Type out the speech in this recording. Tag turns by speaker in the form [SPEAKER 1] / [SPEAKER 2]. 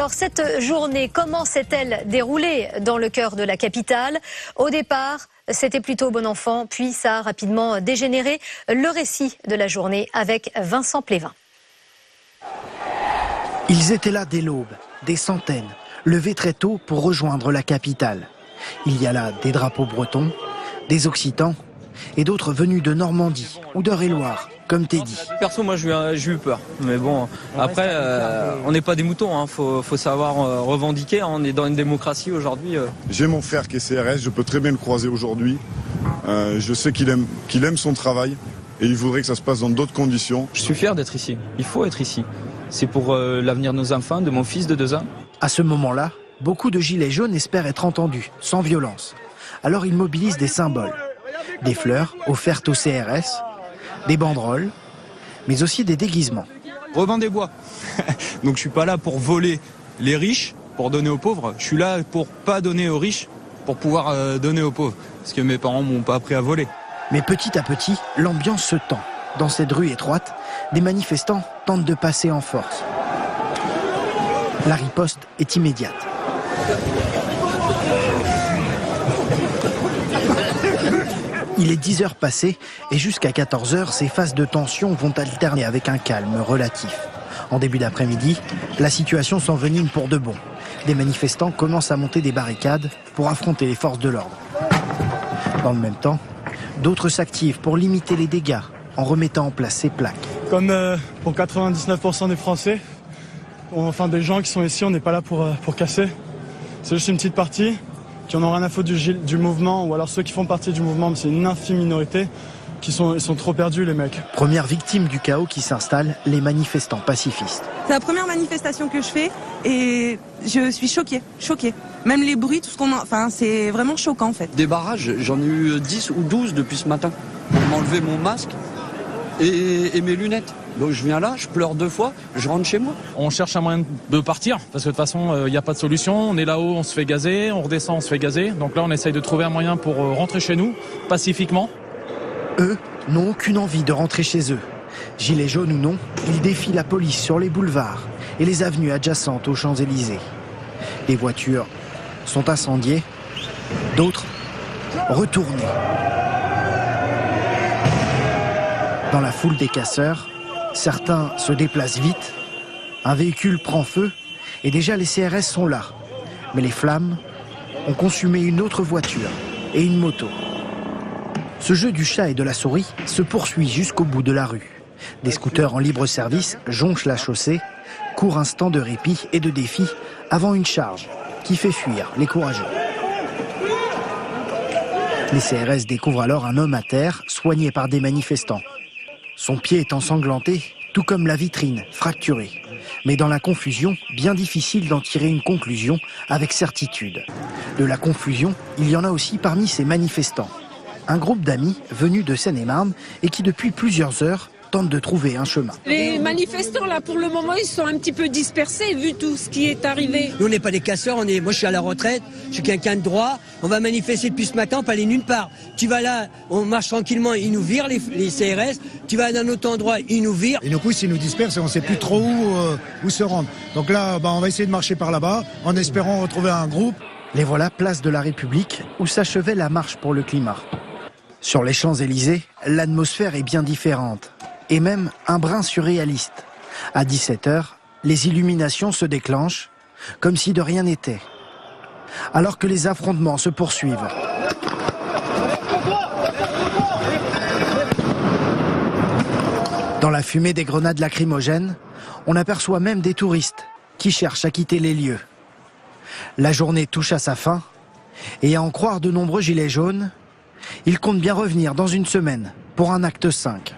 [SPEAKER 1] Alors cette journée, comment s'est-elle déroulée dans le cœur de la capitale? Au départ, c'était plutôt bon enfant, puis ça a rapidement dégénéré. Le récit de la journée avec Vincent Plévin.
[SPEAKER 2] Ils étaient là dès l'aube, des centaines, levés très tôt pour rejoindre la capitale. Il y a là des drapeaux bretons, des Occitans et d'autres venus de Normandie ou d'Eure-et-Loire, comme Teddy.
[SPEAKER 3] Perso, moi j'ai eu peur. Mais bon, après, on n'est pas des moutons, hein. Faut savoir revendiquer. Hein. On est dans une démocratie aujourd'hui.
[SPEAKER 4] J'ai mon frère qui est CRS, je peux très bien le croiser aujourd'hui. Je sais qu'il aime son travail et il voudrait que ça se passe dans d'autres conditions.
[SPEAKER 3] Je suis fier d'être ici. Il faut être ici. C'est pour l'avenir de nos enfants, de mon fils de 2 ans.
[SPEAKER 2] À ce moment-là, beaucoup de gilets jaunes espèrent être entendus, sans violence. Alors ils mobilisent des symboles. Des fleurs offertes au CRS, des banderoles, mais aussi des déguisements.
[SPEAKER 5] Revends des bois. Donc je suis pas là pour voler les riches, pour donner aux pauvres. Je suis là pour pas donner aux riches, pour pouvoir donner aux pauvres. Parce que mes parents m'ont pas appris à voler.
[SPEAKER 2] Mais petit à petit, l'ambiance se tend. Dans cette rue étroite, des manifestants tentent de passer en force. La riposte est immédiate. Il est 10 heures passées et jusqu'à 14 heures, ces phases de tension vont alterner avec un calme relatif. En début d'après-midi, la situation s'envenime pour de bon. Des manifestants commencent à monter des barricades pour affronter les forces de l'ordre. Dans le même temps, d'autres s'activent pour limiter les dégâts en remettant en place ces plaques.
[SPEAKER 6] Comme pour 99% des Français, enfin des gens qui sont ici, on n'est pas là pour casser. C'est juste une petite partie qui en ont rien à foutre du mouvement, ou alors ceux qui font partie du mouvement, mais c'est une infime minorité, ils sont trop perdus les mecs.
[SPEAKER 2] Première victime du chaos qui s'installe, les manifestants pacifistes.
[SPEAKER 7] C'est la première manifestation que je fais et je suis choquée. Même les bruits, tout ce qu'on a, enfin c'est vraiment choquant en fait.
[SPEAKER 8] Des barrages, j'en ai eu 10 ou 12 depuis ce matin. On m'a enlevé mon masque et mes lunettes. Donc je viens là, je pleure 2 fois, je rentre chez moi.
[SPEAKER 9] On cherche un moyen de partir, parce que de toute façon, il n'y a pas de solution. On est là-haut, on se fait gazer, on redescend, on se fait gazer. Donc là, on essaye de trouver un moyen pour rentrer chez nous, pacifiquement.
[SPEAKER 2] Eux n'ont aucune envie de rentrer chez eux. Gilets jaunes ou non, ils défient la police sur les boulevards et les avenues adjacentes aux Champs-Élysées. Les voitures sont incendiées, d'autres retournées. Dans la foule des casseurs, certains se déplacent vite, un véhicule prend feu et déjà les CRS sont là. Mais les flammes ont consumé une autre voiture et une moto. Ce jeu du chat et de la souris se poursuit jusqu'au bout de la rue. Des scooters en libre service jonchent la chaussée, court instant de répit et de défi avant une charge qui fait fuir les courageux. Les CRS découvrent alors un homme à terre, soigné par des manifestants. Son pied est ensanglanté, tout comme la vitrine, fracturée. Mais dans la confusion, bien difficile d'en tirer une conclusion avec certitude. De la confusion, il y en a aussi parmi ces manifestants. Un groupe d'amis venus de Seine-et-Marne et qui depuis plusieurs heures tentent de trouver un chemin.
[SPEAKER 10] Les manifestants là pour le moment ils sont un petit peu dispersés vu tout ce qui est arrivé.
[SPEAKER 11] Nous on n'est pas des casseurs, moi je suis à la retraite, je suis quelqu'un de droit, on va manifester depuis ce matin, pas aller nulle part. Tu vas là, on marche tranquillement, ils nous virent les CRS, tu vas à un autre endroit, ils nous virent.
[SPEAKER 12] Et nos pouces ils nous dispersent et on ne sait plus trop où se rendre. Donc là on va essayer de marcher par là-bas en espérant retrouver un groupe.
[SPEAKER 2] Les voilà place de la République où s'achevait la marche pour le climat. Sur les Champs-Élysées, l'atmosphère est bien différente. Et même un brin surréaliste. À 17h, les illuminations se déclenchent, comme si de rien n'était. Alors que les affrontements se poursuivent. Dans la fumée des grenades lacrymogènes, on aperçoit même des touristes qui cherchent à quitter les lieux. La journée touche à sa fin, et à en croire de nombreux gilets jaunes, ils comptent bien revenir dans une semaine pour un acte 5.